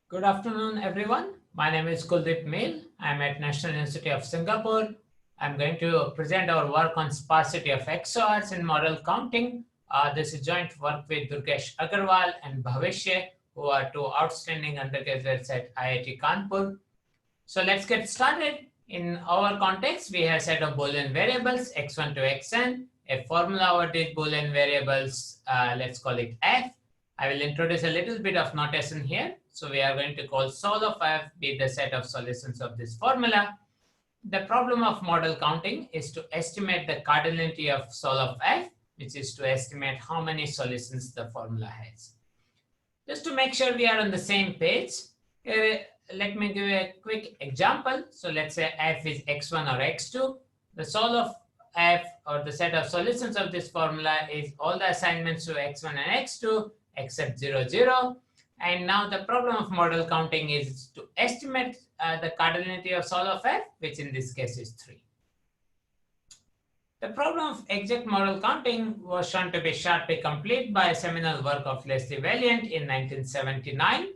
Good afternoon, everyone. My name is Kuldeep Meel. I'm at National University of Singapore. I'm going to present our work on sparsity of XORs in model counting. This is joint work with Durgesh Agrawal and Bhavishya, who are two outstanding undergraduates at IIT Kanpur. So let's get started. In our context, we have a set of Boolean variables, x1 to xn, a formula over these Boolean variables, let's call it f. I will introduce a little bit of notation here. So we are going to call sol of f be the set of solutions of this formula. The problem of model counting is to estimate the cardinality of sol of f, which is to estimate how many solutions the formula has. Just to make sure we are on the same page, let me give a quick example. So let's say f is x1 or x2. The sol of f, or the set of solutions of this formula, is all the assignments to x1 and x2 except 0, 0. And now the problem of model counting is to estimate the cardinality of sol of f, which in this case is 3. The problem of exact model counting was shown to be sharply complete by a seminal work of Leslie Valiant in 1979.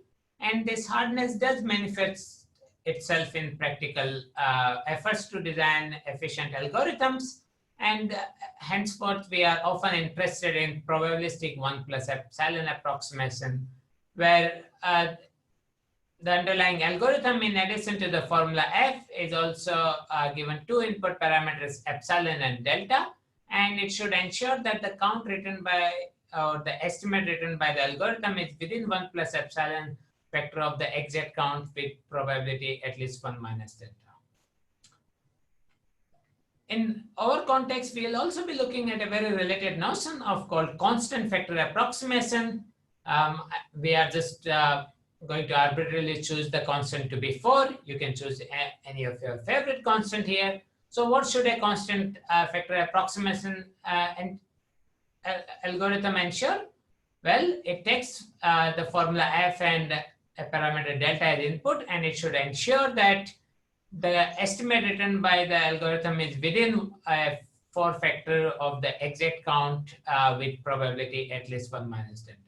And this hardness does manifest itself in practical efforts to design efficient algorithms. And henceforth, we are often interested in probabilistic 1 plus epsilon approximation, where the underlying algorithm, in addition to the formula f, is also given two input parameters, epsilon and delta, and it should ensure that the count written by, or the estimate written by the algorithm is within 1 plus epsilon factor of the exact count with probability at least 1 minus delta. In our context, we will also be looking at a very related notion of called constant factor approximation. We are just going to arbitrarily choose the constant to be 4. You can choose any of your favorite constant here. So what should a constant factor approximation algorithm ensure? Well, it takes the formula f and a parameter delta as input, and it should ensure that the estimate written by the algorithm is within a 4 factor of the exact count with probability at least 1 minus delta.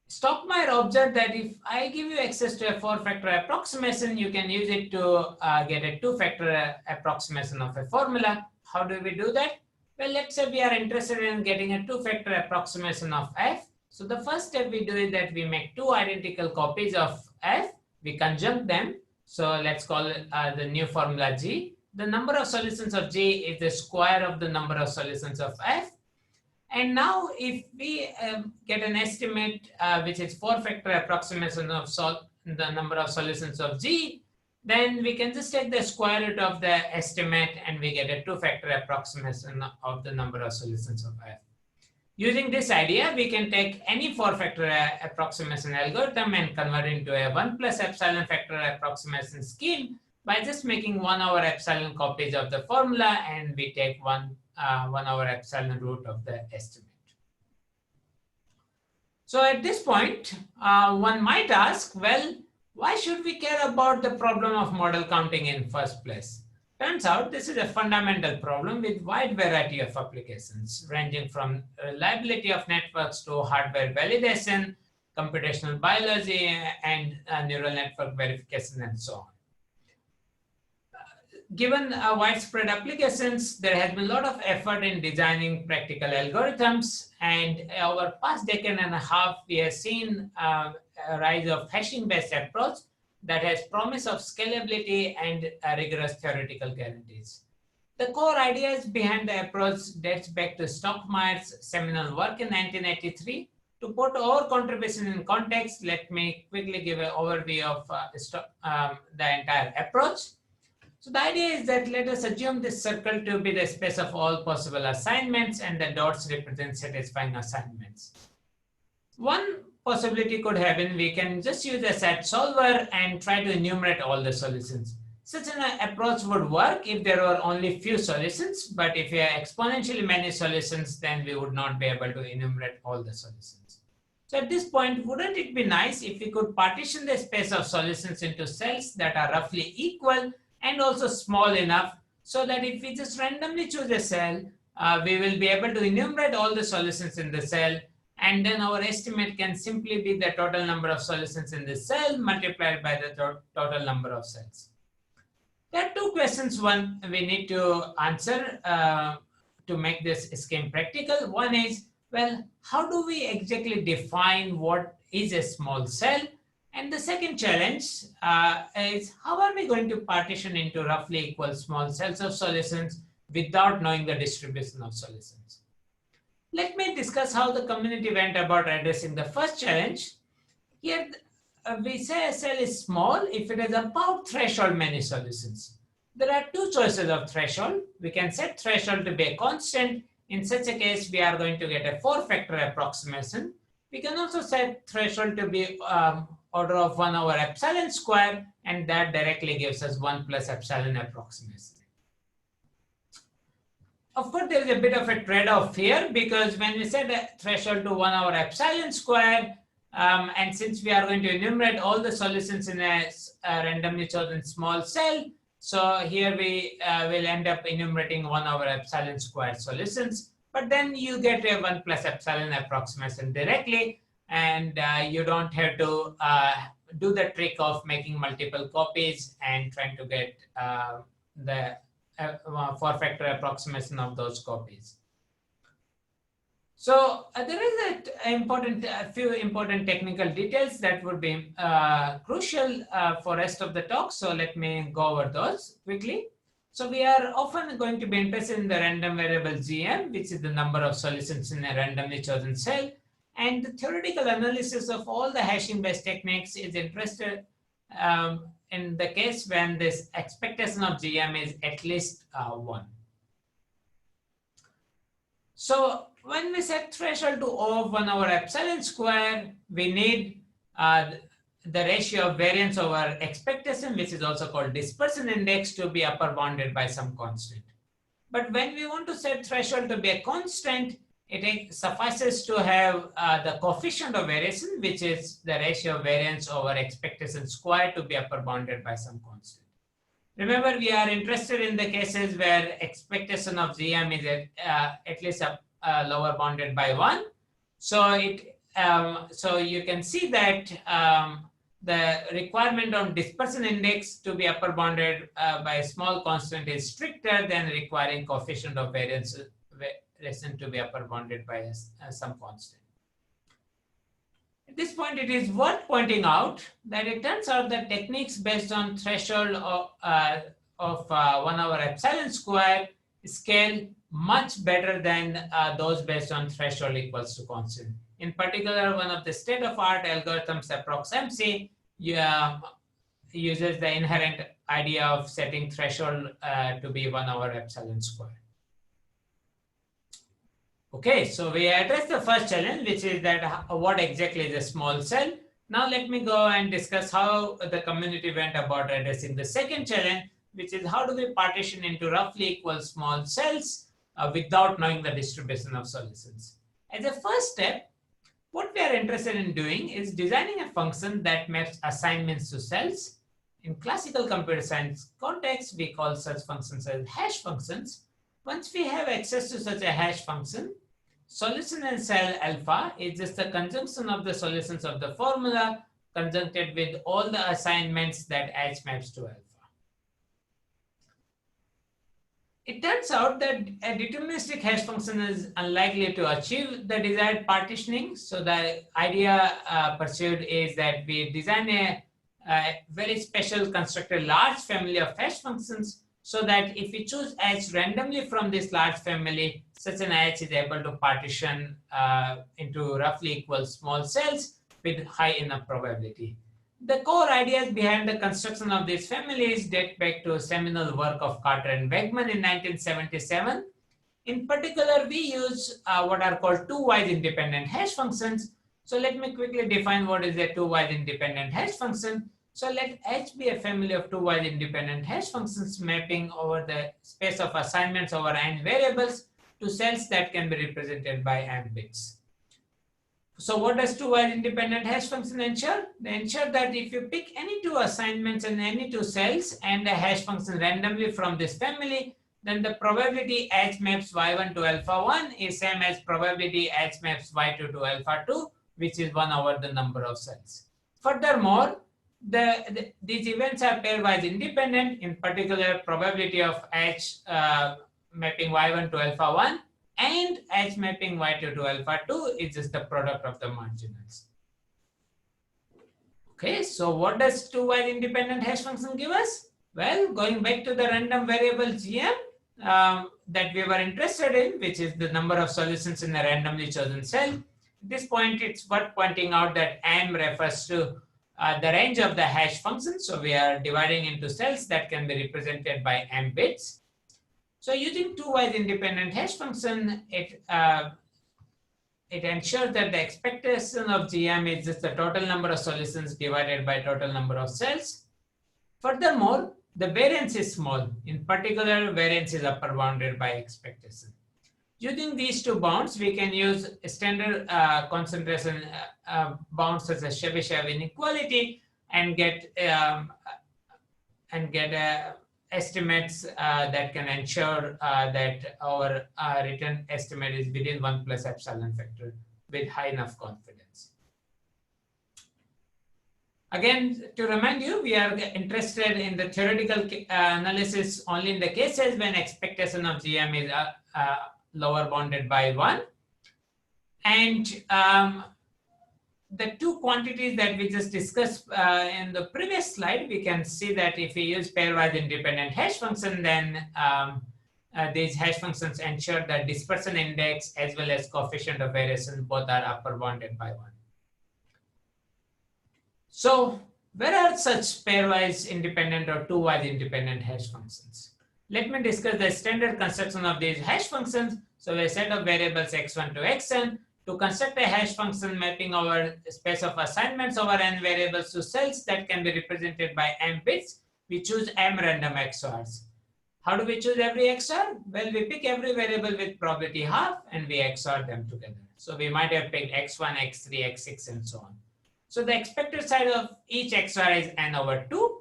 Stockmeyer observed that if I give you access to a 4-factor approximation, you can use it to get a 2-factor approximation of a formula. How do we do that? Well, let's say we are interested in getting a 2-factor approximation of f. So the first step we do is that we make 2 identical copies of f. We conjunct them. So let's call it the new formula g. The number of solutions of g is the square of the number of solutions of f. And now if we get an estimate which is 4-factor approximation of the number of solutions of g, then we can just take the square root of the estimate and we get a 2-factor approximation of the number of solutions of f. Using this idea, we can take any 4-factor approximation algorithm and convert it into a 1 plus epsilon factor approximation scheme by just making 1 over epsilon copies of the formula, and we take 1 over epsilon root of the estimate. So at this point, one might ask, well, why should we care about the problem of model counting in first place? Turns out this is a fundamental problem with wide variety of applications, ranging from reliability of networks to hardware validation, computational biology, and neural network verification, and so on. Given widespread applications, there has been a lot of effort in designing practical algorithms, and over past decade and a half, we have seen a rise of hashing-based approach that has promise of scalability and rigorous theoretical guarantees. The core ideas behind the approach dates back to Stockmeyer's seminal work in 1983. To put our contribution in context, let me quickly give an overview of the entire approach. So the idea is that let us assume this circle to be the space of all possible assignments and the dots represent satisfying assignments. One possibility could have been we can just use a set solver and try to enumerate all the solutions. Such an approach would work if there were only few solutions, but if you have exponentially many solutions, then we would not be able to enumerate all the solutions. So at this point, wouldn't it be nice if we could partition the space of solutions into cells that are roughly equal and also small enough so that if we just randomly choose a cell, we will be able to enumerate all the solutions in the cell and then our estimate can simply be the total number of solutions in this cell multiplied by the total number of cells. There are two questions we need to answer to make this scheme practical. One is, well, how do we exactly define what is a small cell? And the second challenge is, how are we going to partition into roughly equal small cells of solutions without knowing the distribution of solutions? Let me discuss how the community went about addressing the first challenge. Here, we say a cell is small if it has about threshold many solutions. There are two choices of threshold. We can set threshold to be a constant. In such a case, we are going to get a 4-factor approximation. We can also set threshold to be order of 1 over epsilon square, and that directly gives us 1 plus epsilon approximation. Of course, there is a bit of a trade-off here, because when we set a threshold to 1 over epsilon square, and since we are going to enumerate all the solutions in a randomly chosen small cell, so here we will end up enumerating 1 over epsilon square solutions, but then you get a 1 plus epsilon approximation directly, and you don't have to do the trick of making multiple copies and trying to get the 4-factor approximation of those copies. So there is a few important technical details that would be crucial for rest of the talk. So let me go over those quickly. So we are often going to be interested in the random variable GM, which is the number of solutions in a randomly chosen cell. And the theoretical analysis of all the hashing-based techniques is interested in the case when this expectation of GM is at least 1. So when we set threshold to O of 1 over epsilon square, we need the ratio of variance over expectation, which is also called dispersion index, to be upper bounded by some constant. But when we want to set threshold to be a constant, it suffices to have the coefficient of variation, which is the ratio of variance over expectation square, to be upper bounded by some constant. Remember, we are interested in the cases where expectation of GM is at least lower bounded by 1. So so you can see that the requirement on dispersion index to be upper bounded by a small constant is stricter than requiring coefficient of variance to be upper bounded by some constant. At this point, it is worth pointing out that it turns out that techniques based on threshold of 1 over epsilon square scale much better than those based on threshold equals to constant. In particular, one of the state-of-art algorithms, Approximate, uses the inherent idea of setting threshold to be 1 over epsilon square. Okay, so we addressed the first challenge, which is that what exactly is a small cell. Now let me go and discuss how the community went about addressing the second challenge, which is how do we partition into roughly equal small cells without knowing the distribution of solutions. As a first step, what we are interested in doing is designing a function that maps assignments to cells. In classical computer science context, we call such functions as hash functions. Once we have access to such a hash function, solution in cell alpha is just the conjunction of the solutions of the formula conjuncted with all the assignments that H maps to alpha. It turns out that a deterministic hash function is unlikely to achieve the desired partitioning. So the idea pursued is that we design a very special constructed large family of hash functions, so that if we choose H randomly from this large family, such an H is able to partition into roughly equal small cells with high enough probability. The core ideas behind the construction of these families date back to a seminal work of Carter and Wegman in 1977. In particular, we use what are called two-wise independent hash functions. So let me quickly define what is a two-wise independent hash function. So let H be a family of two-wise independent hash functions mapping over the space of assignments over n variables to cells that can be represented by n bits. So what does two-wise independent hash function ensure? They ensure that if you pick any two assignments and any two cells and a hash function randomly from this family, then the probability H maps y1 to alpha 1 is same as probability H maps y2 to alpha 2, which is 1 over the number of cells. Furthermore, these events are pairwise independent. In particular, probability of H mapping y1 to alpha 1 and H mapping y2 to alpha 2 is just the product of the marginals. Okay, so what does two-wise independent hash function give us? Well, going back to the random variable GM that we were interested in, which is the number of solutions in a randomly chosen cell. At this point, it's worth pointing out that M refers to the range of the hash function. So we are dividing into cells that can be represented by M bits. So using two-wise independent hash function, it ensures that the expectation of GM is just the total number of solutions divided by total number of cells. Furthermore, the variance is small. In particular, variance is upper bounded by expectation. Using these two bounds, we can use standard concentration bounds such as Chebyshev inequality and get estimates that can ensure that our return estimate is within 1 plus epsilon factor with high enough confidence. Again, to remind you, we are interested in the theoretical analysis only in the cases when expectation of GM is lower bounded by 1. And the two quantities that we just discussed in the previous slide, we can see that if we use pairwise independent hash function, then these hash functions ensure that dispersion index as well as coefficient of variation both are upper bounded by 1. So where are such pairwise independent or two-wise independent hash functions? Let me discuss the standard construction of these hash functions. So a set of variables x1 to xn. To construct a hash function mapping over space of assignments over n variables to cells that can be represented by m bits, we choose m random XORs. How do we choose every XOR? Well, we pick every variable with probability half and we XOR them together. So we might have picked x1, x3, x6, and so on. So the expected size of each XOR is n over 2.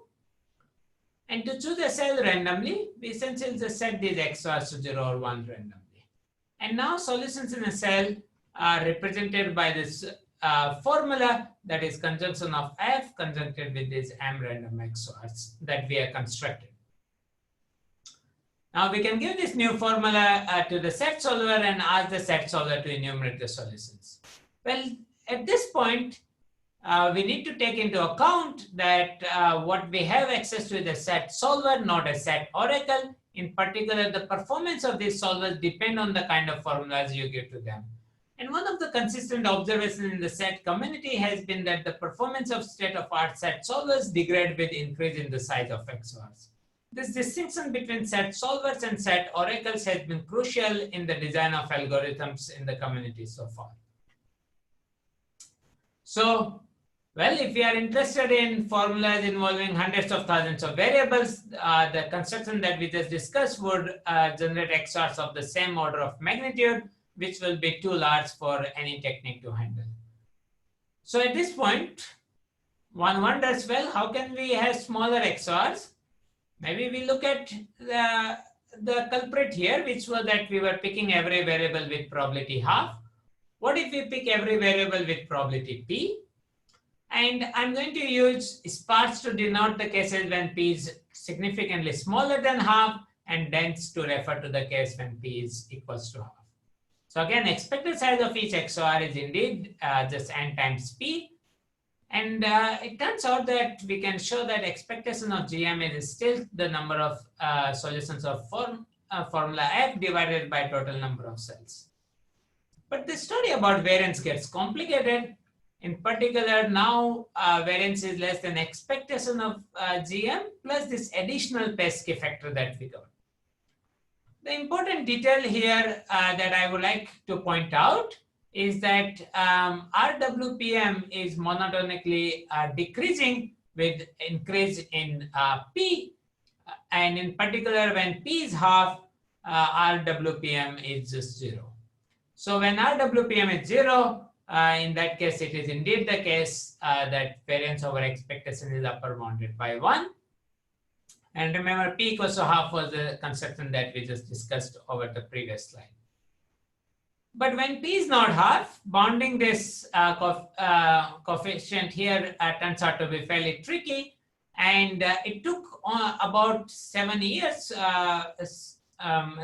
And to choose a cell randomly, we essentially just set these XORs to 0 or 1 randomly. And now solutions in a cell are represented by this formula, that is conjunction of F conjuncted with these M random XORs that we have constructed. Now we can give this new formula to the set solver and ask the set solver to enumerate the solutions. Well, at this point, we need to take into account that what we have access to is a set solver, not a set oracle. In particular, the performance of these solvers depend on the kind of formulas you give to them. And one of the consistent observations in the set community has been that the performance of state-of-art set solvers degrade with increase in the size of XORs. This distinction between set solvers and set oracles has been crucial in the design of algorithms in the community so far. So, well, if we are interested in formulas involving hundreds of thousands of variables, the construction that we just discussed would generate XORs of the same order of magnitude, which will be too large for any technique to handle. So at this point, one wonders, well, how can we have smaller XORs? Maybe we look at the culprit here, which was that we were picking every variable with probability half. What if we pick every variable with probability p? And I'm going to use sparse to denote the cases when p is significantly smaller than half, and dense to refer to the case when p is equals to half. So again, expected size of each XOR is indeed just n times p. And it turns out that we can show that expectation of GM is still the number of solutions of formula F divided by total number of cells. But the story about variance gets complicated. In particular, now variance is less than expectation of GM plus this additional pesky factor that we got. The important detail here that I would like to point out is that RWPM is monotonically decreasing with increase in P. And in particular, when P is half, RWPM is just 0. So when RWPM is 0, in that case, it is indeed the case that variance over expectation is upper bounded by 1. And remember, P equals to half was the construction that we just discussed over the previous slide. But when P is not half, bounding this coefficient here turns out to be fairly tricky. And it took about 7 years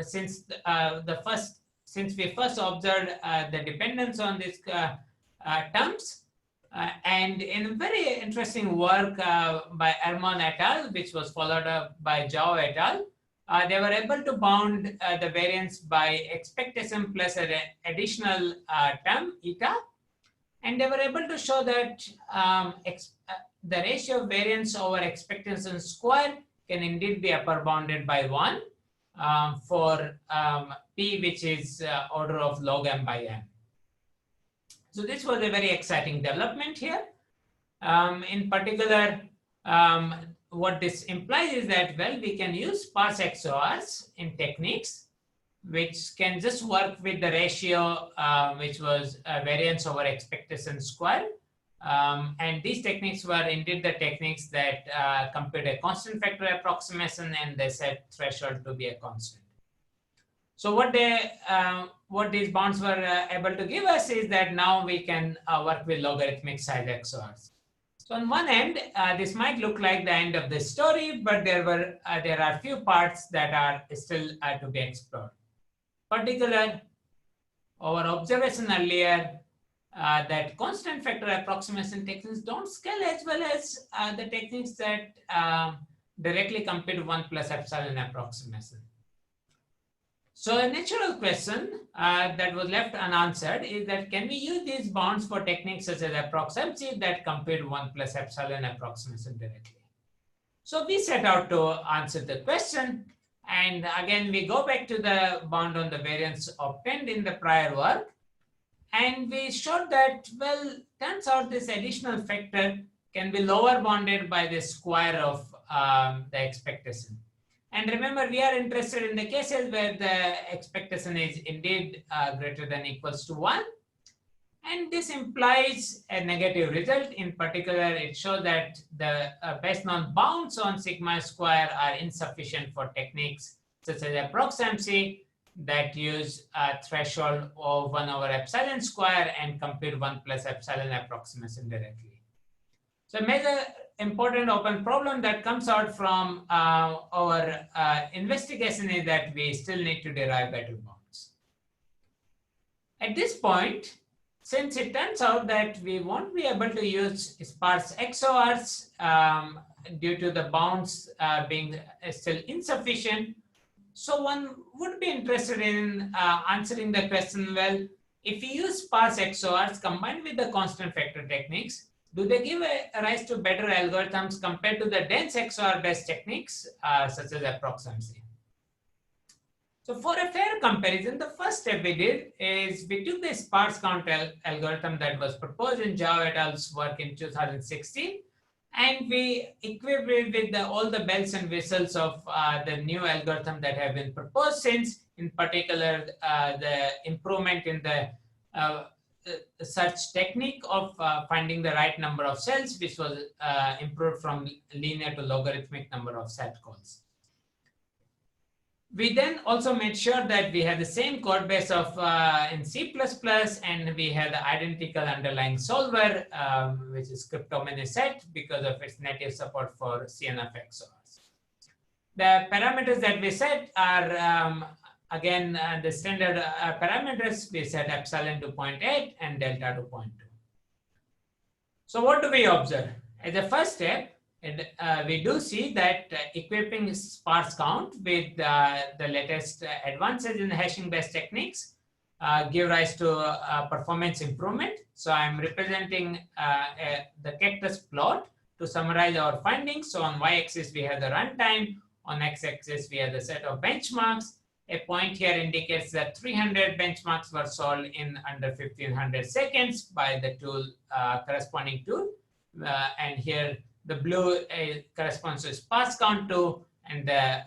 since we first observed the dependence on these terms. And in very interesting work by Erman et al., which was followed up by Zhao et al., they were able to bound the variance by expectation plus an additional term, eta. And they were able to show that the ratio of variance over expectation square can indeed be upper bounded by 1 for P, which is order of log m by n. So this was a very exciting development here. In particular, what this implies is that, well, we can use sparse XORs in techniques which can just work with the ratio which was variance over expectation square. And these techniques were indeed the techniques that compute a constant factor approximation, and they set threshold to be a constant. So what these bounds were able to give us is that now we can work with logarithmic size XORs. So on one end, this might look like the end of the story, but there are few parts that are still to be explored. Particular, our observation earlier that constant factor approximation techniques don't scale as well as the techniques that directly compute 1 plus epsilon approximation. So a natural question that was left unanswered is that, can we use these bounds for techniques such as Approximate that compute 1 plus epsilon approximation directly? So we set out to answer the question. And again, we go back to the bound on the variance obtained in the prior work. And we showed that, well, turns out this additional factor can be lower bounded by the square of the expectation. And remember, we are interested in the cases where the expectation is indeed greater than equals to 1. And this implies a negative result. In particular, it shows that the best known bounds on sigma square are insufficient for techniques such as Approximate that use a threshold of 1 over epsilon square and compute 1 plus epsilon approximation directly. So major important open problem that comes out from our investigation is that we still need to derive better bounds. At this point, since it turns out that we won't be able to use sparse XORs due to the bounds being still insufficient, so one would be interested in answering the question, well, if we use sparse XORs combined with the constant factor techniques, do they give a rise to better algorithms compared to the dense XOR-based techniques such as Approximate? So for a fair comparison, the first step we did is we took the sparse count algorithm that was proposed in Zhao et al.'s work in 2016, and we equipped it with all the bells and whistles of the new algorithm that have been proposed since, in particular, the improvement in the search technique of finding the right number of cells, which was improved from linear to logarithmic number of set calls. We then also made sure that we had the same code base of in C++, and we had the identical underlying solver, which is cryptomini set because of its native support for CNF XORs. The parameters that we set are again, the standard parameters. We set epsilon to 0.8 and delta to 0.2. So what do we observe? As a first step, we do see that equipping sparse count with the latest advances in hashing-based techniques give rise to performance improvement. So I'm representing the cactus plot to summarize our findings. So on y-axis, we have the runtime. On x-axis, we have the set of benchmarks. A point here indicates that 300 benchmarks were solved in under 1500 seconds by the tool corresponding tool. And here the blue corresponds to sparse count 2, and the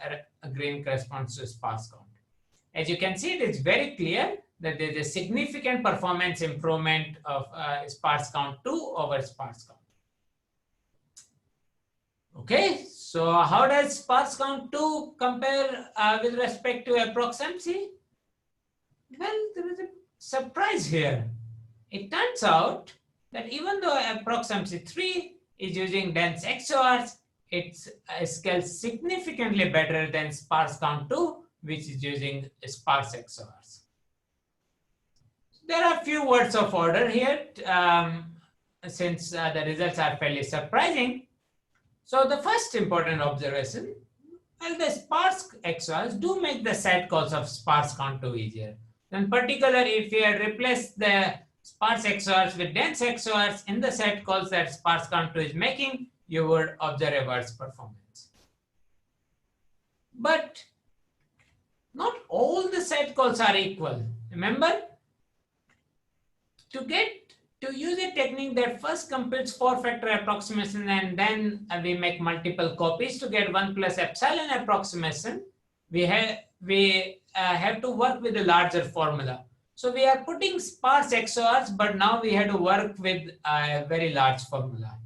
green corresponds to sparse count. As you can see, it is very clear that there is a significant performance improvement of sparse count 2 over sparse count. Okay, so how does sparse count 2 compare with respect to approximacy? Well, there is a surprise here. It turns out that even though approximacy 3 is using dense XORs, it scales significantly better than sparse count 2, which is using sparse XORs. There are a few words of order here, since the results are fairly surprising. So the first important observation, well, the sparse XORs do make the set calls of sparse count 2 easier. In particular, if you had replaced the sparse XORs with dense XORs in the set calls that sparse count 2 is making, you would observe a worse performance. But not all the set calls are equal. Remember, to use a technique that first computes 4-factor approximation and then we make multiple copies to get 1 plus epsilon approximation, we have to work with a larger formula. So we are putting sparse XORs, but now we have to work with a very large formula.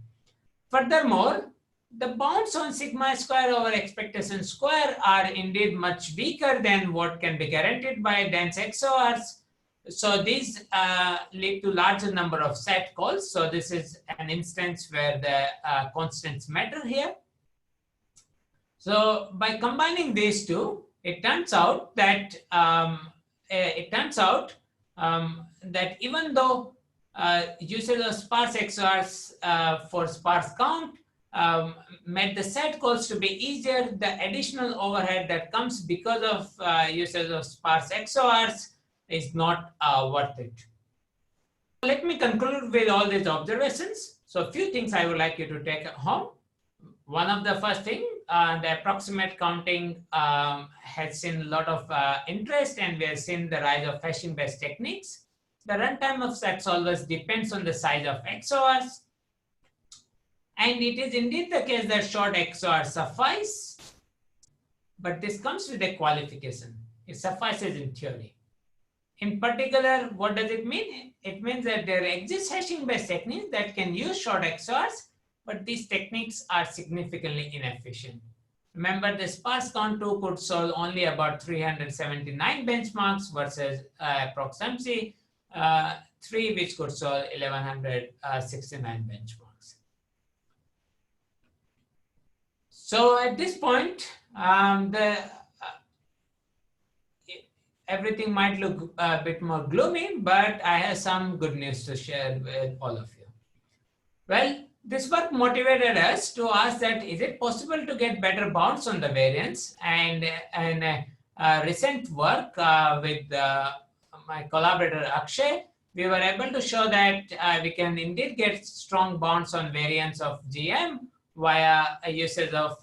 Furthermore, the bounds on sigma square over expectation square are indeed much weaker than what can be guaranteed by dense XORs. So these lead to larger number of set calls. So this is an instance where the constants matter here. So by combining these two, it turns out that that even though usage of sparse XORs for sparse count made the set calls to be easier, the additional overhead that comes because of usage of sparse XORs is not worth it. Let me conclude with all these observations. So a few things I would like you to take home. One of the first thing, the approximate counting has seen a lot of interest, and we have seen the rise of hashing-based techniques. The runtime of set solvers depends on the size of XORs. And it is indeed the case that short XORs suffice, but this comes with a qualification. It suffices in theory. In particular, what does it mean? It means that there exists hashing-based techniques that can use short XORs, but these techniques are significantly inefficient. Remember, the sparse count 2 could solve only about 379 benchmarks versus approximacy 3, which could solve 1169 benchmarks. So at this point, everything might look a bit more gloomy, but I have some good news to share with all of you. Well, this work motivated us to ask that, is it possible to get better bounds on the variance? And recent work with my collaborator Akshay, we were able to show that we can indeed get strong bounds on variance of GM via a usage of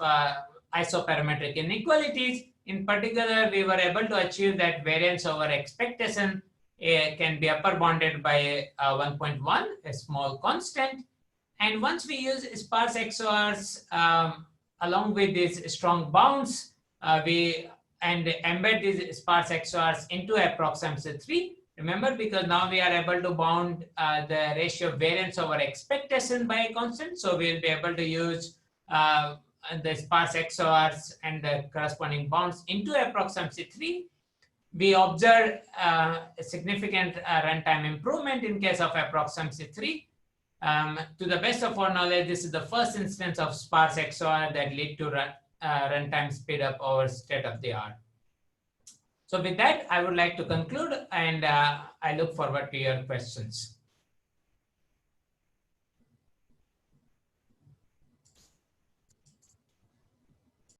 isoparametric inequalities. In particular, we were able to achieve that variance over expectation can be upper bounded by 1.1, a small constant. And once we use sparse XORs along with these strong bounds, we embed these sparse XORs into approximacy 3. Remember, because now we are able to bound the ratio of variance over expectation by a constant. So we'll be able to use the sparse XORs and the corresponding bounds into approximacy 3. We observe a significant runtime improvement in case of approximacy 3. To the best of our knowledge, this is the first instance of sparse XOR that lead to runtime speed up over state of the art. So with that, I would like to conclude, and I look forward to your questions.